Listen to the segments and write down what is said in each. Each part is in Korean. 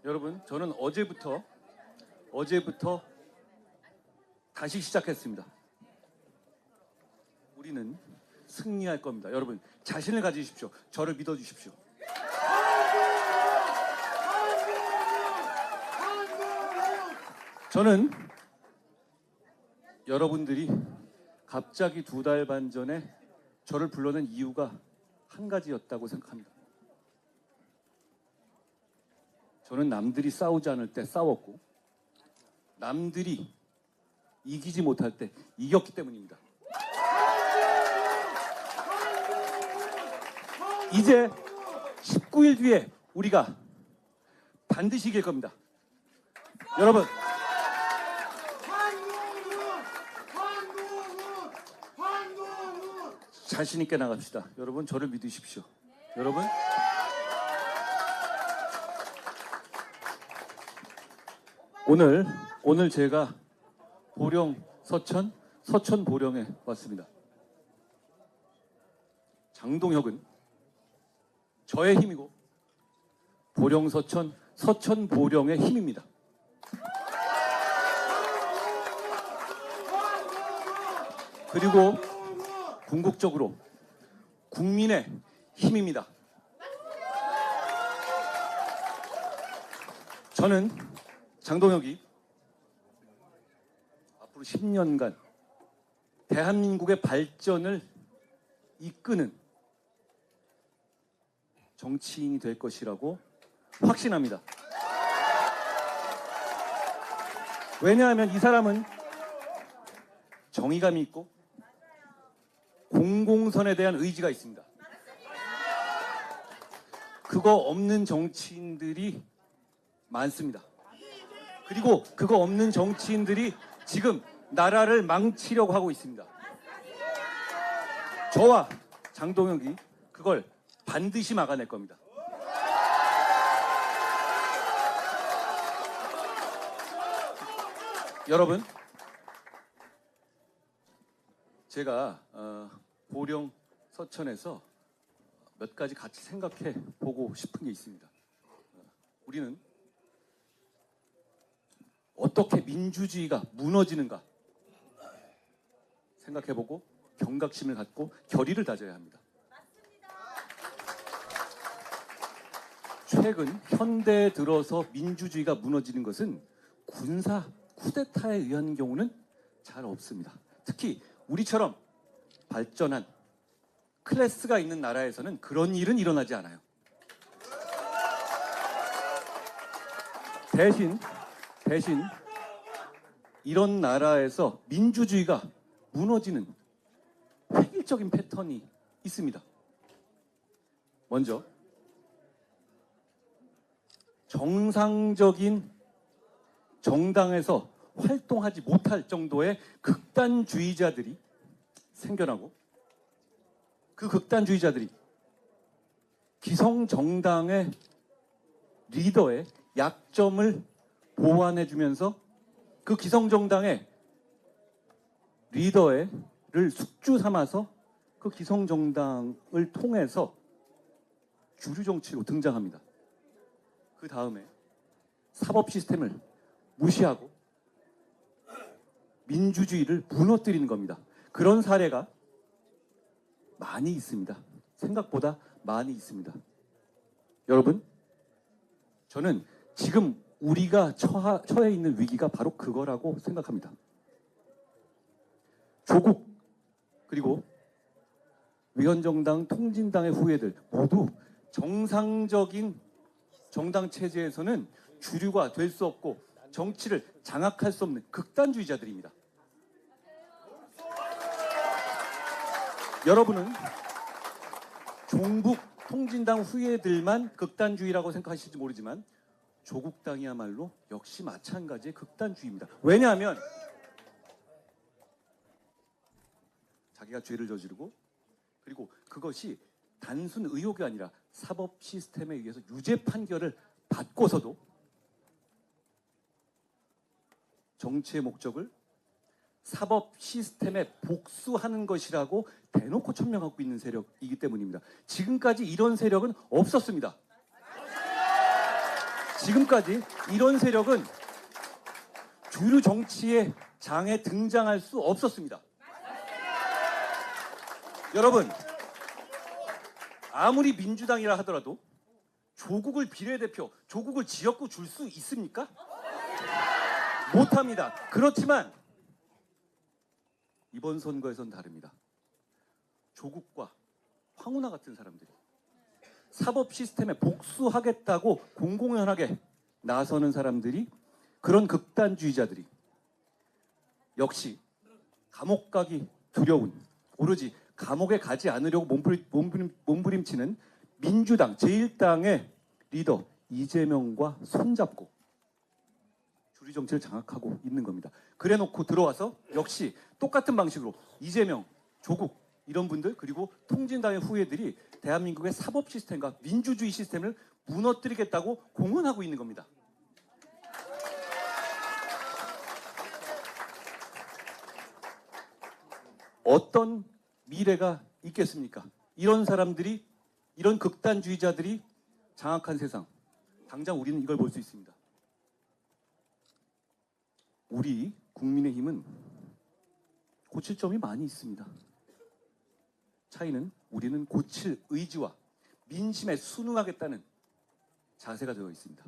여러분, 저는 어제부터 다시 시작했습니다. 우리는 승리할 겁니다. 여러분, 자신을 가지십시오. 저를 믿어주십시오. 저는 여러분들이 갑자기 2달 반 전에 저를 불러낸 이유가 한 가지였다고 생각합니다. 저는 남들이 싸우지 않을 때 싸웠고 남들이 이기지 못할 때 이겼기 때문입니다. 이제 19일 뒤에 우리가 반드시 이길 겁니다. 여러분, 자신 있게 나갑시다. 여러분, 저를 믿으십시오. 여러분, 오늘 제가 보령 서천 보령에 왔습니다. 장동혁은 저의 힘이고 보령 서천 보령의 힘입니다. 그리고 궁극적으로 국민의 힘입니다. 저는 장동혁이 앞으로 10년간 대한민국의 발전을 이끄는 정치인이 될 것이라고 확신합니다. 왜냐하면 이 사람은 정의감이 있고 공공선에 대한 의지가 있습니다. 그거 없는 정치인들이 많습니다. 그리고 그거 없는 정치인들이 지금 나라를 망치려고 하고 있습니다. 저와 장동혁이 그걸 반드시 막아낼 겁니다. 여러분, 제가 보령 서천에서 몇 가지 같이 생각해 보고 싶은 게 있습니다. 우리는 어떻게 민주주의가 무너지는가 생각해보고 경각심을 갖고 결의를 다져야 합니다. 최근 현대에 들어서 민주주의가 무너지는 것은 군사 쿠데타에 의한 경우는 잘 없습니다. 특히 우리처럼 발전한 클래스가 있는 나라에서는 그런 일은 일어나지 않아요. 대신 이런 나라에서 민주주의가 무너지는 획일적인 패턴이 있습니다. 먼저 정상적인 정당에서 활동하지 못할 정도의 극단주의자들이 생겨나고 그 극단주의자들이 기성정당의 리더의 약점을 보완해주면서 그 기성정당의 리더를 숙주 삼아서 그 기성정당을 통해서 주류정치로 등장합니다. 그 다음에 사법 시스템을 무시하고 민주주의를 무너뜨리는 겁니다. 그런 사례가 많이 있습니다. 생각보다 많이 있습니다. 여러분, 저는 지금 우리가 처해 있는 위기가 바로 그거라고 생각합니다. 조국 그리고 위헌정당, 통진당의 후예들 모두 정상적인 정당 체제에서는 주류가 될 수 없고 정치를 장악할 수 없는 극단주의자들입니다. 여러분은 종북 통진당 후예들만 극단주의라고 생각하실지 모르지만 조국당이야말로 역시 마찬가지의 극단주의입니다. 왜냐하면 자기가 죄를 저지르고 그리고 그것이 단순 의혹이 아니라 사법 시스템에 의해서 유죄 판결을 받고서도 정치의 목적을 사법 시스템에 복수하는 것이라고 대놓고 천명하고 있는 세력이기 때문입니다. 지금까지 이런 세력은 없었습니다. 지금까지 이런 세력은 주류 정치의 장에 등장할 수 없었습니다. 여러분, 아무리 민주당이라 하더라도 조국을 비례대표, 조국을 지역구 줄 수 있습니까? 못합니다. 그렇지만 이번 선거에선 다릅니다. 조국과 황운하 같은 사람들이 사법 시스템에 복수하겠다고 공공연하게 나서는 사람들이, 그런 극단주의자들이 역시 감옥 가기 두려운, 오로지 감옥에 가지 않으려고 몸부림치는 민주당 제1당의 리더 이재명과 손잡고 주류 정치를 장악하고 있는 겁니다. 그래놓고 들어와서 역시 똑같은 방식으로 이재명, 조국 이런 분들, 그리고 통진당의 후예들이 대한민국의 사법 시스템과 민주주의 시스템을 무너뜨리겠다고 공언하고 있는 겁니다. 어떤 미래가 있겠습니까? 이런 사람들이, 이런 극단주의자들이 장악한 세상, 당장 우리는 이걸 볼 수 있습니다. 우리 국민의힘은 고칠 점이 많이 있습니다. 차이는 우리는 고칠 의지와 민심에 순응하겠다는 자세가 되어 있습니다.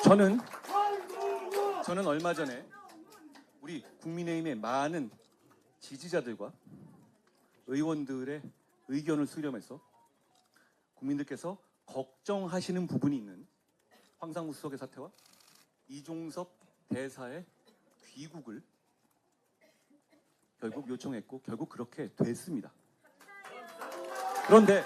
저는 얼마 전에 우리 국민의힘의 많은 지지자들과 의원들의 의견을 수렴해서 국민들께서 걱정하시는 부분이 있는 황상무 수석의 사태와 이종섭 대사의 귀국을 결국 요청했고 결국 그렇게 됐습니다. 그런데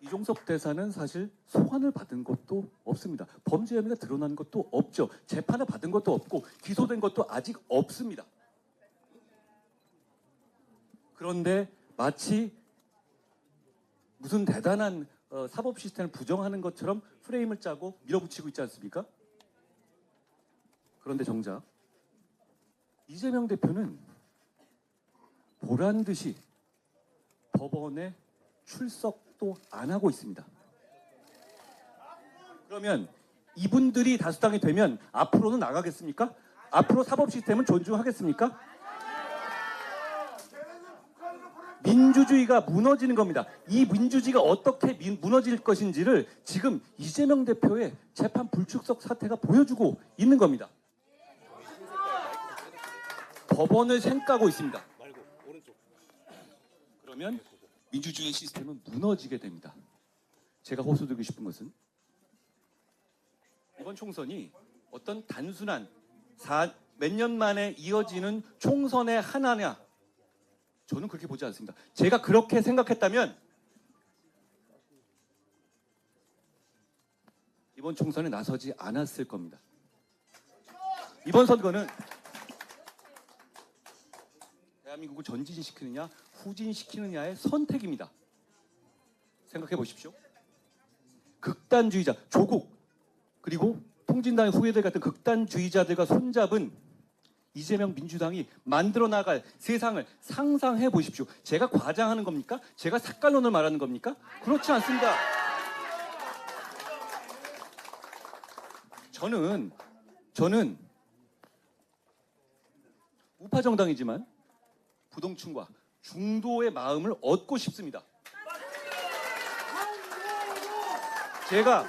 이종섭 대사는 사실 소환을 받은 것도 없습니다. 범죄 혐의가 드러난 것도 없죠. 재판을 받은 것도 없고 기소된 것도 아직 없습니다. 그런데 마치 무슨 대단한 사법 시스템을 부정하는 것처럼 프레임을 짜고 밀어붙이고 있지 않습니까? 그런데 정작 이재명 대표는 보란 듯이 법원에 출석도 안 하고 있습니다. 그러면 이분들이 다수당이 되면 앞으로는 나가겠습니까? 앞으로 사법 시스템은 존중하겠습니까? 민주주의가 무너지는 겁니다. 이 민주주의가 어떻게 무너질 것인지를 지금 이재명 대표의 재판 불출석 사태가 보여주고 있는 겁니다. 법원을 생각하고 있습니다. 그러면 민주주의 시스템은 무너지게 됩니다. 제가 호소드리고 싶은 것은 이번 총선이 어떤 단순한 몇 년 만에 이어지는 총선의 하나냐, 저는 그렇게 보지 않습니다. 제가 그렇게 생각했다면 이번 총선에 나서지 않았을 겁니다. 이번 선거는 대한민국을 전진시키느냐 후진시키느냐의 선택입니다. 생각해 보십시오. 극단주의자, 조국, 그리고 통진당의 후예들 같은 극단주의자들과 손잡은 이재명 민주당이 만들어 나갈 세상을 상상해 보십시오. 제가 과장하는 겁니까? 제가 색깔론을 말하는 겁니까? 그렇지 않습니다. 저는 우파 정당이지만 부동층과 중도의 마음을 얻고 싶습니다. 제가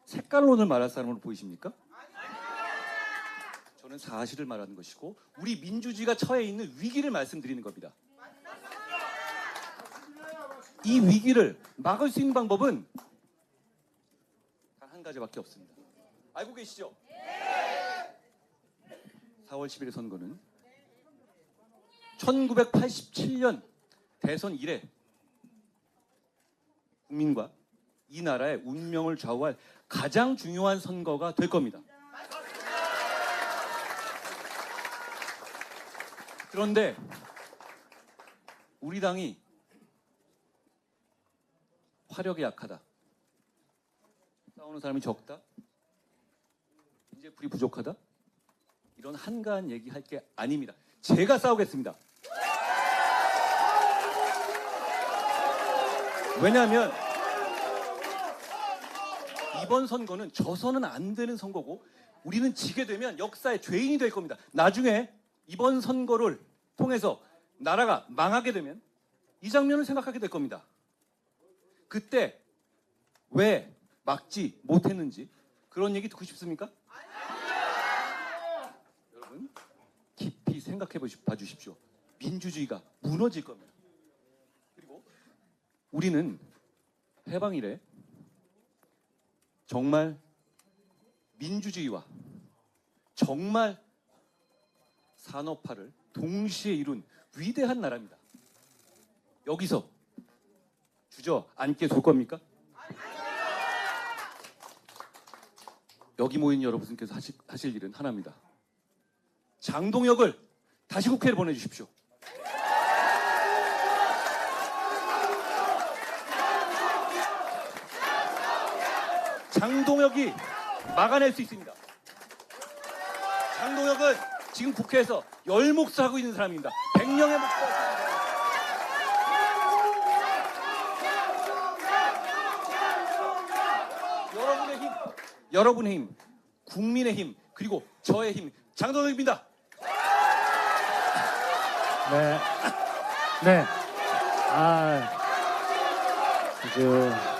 색깔론을 말할 사람으로 보이십니까? 저는 사실을 말하는 것이고 우리 민주주의가 처해 있는 위기를 말씀드리는 겁니다. 이 위기를 막을 수 있는 방법은 단 한 가지밖에 없습니다. 알고 계시죠? 4월 10일 선거는 1987년 대선 이래 국민과 이 나라의 운명을 좌우할 가장 중요한 선거가 될 겁니다. 그런데 우리 당이 화력이 약하다, 싸우는 사람이 적다, 인재풀이 부족하다, 이런 한가한 얘기할 게 아닙니다. 제가 싸우겠습니다. 왜냐하면 이번 선거는 져서는 안 되는 선거고 우리는 지게 되면 역사의 죄인이 될 겁니다. 나중에 이번 선거를 통해서 나라가 망하게 되면 이 장면을 생각하게 될 겁니다. 그때 왜 막지 못했는지 그런 얘기 듣고 싶습니까? 여러분 깊이 생각해 봐주십시오. 민주주의가 무너질 겁니다. 그리고 우리는 해방 이래 정말 민주주의와 정말 산업화를 동시에 이룬 위대한 나라입니다. 여기서 주저앉게 둘 겁니까? 여기 모인 여러분께서 하실 일은 하나입니다. 장동혁을 다시 국회에 보내주십시오. 장동혁이 막아낼 수 있습니다. 장동혁은 지금 국회에서 열 몫을 하고 있는 사람입니다. 100명의 몫을 하고 있습니다. 여러분의 힘, 국민의 힘, 그리고 저의 힘, 장동혁입니다. 네. 네. 아, 그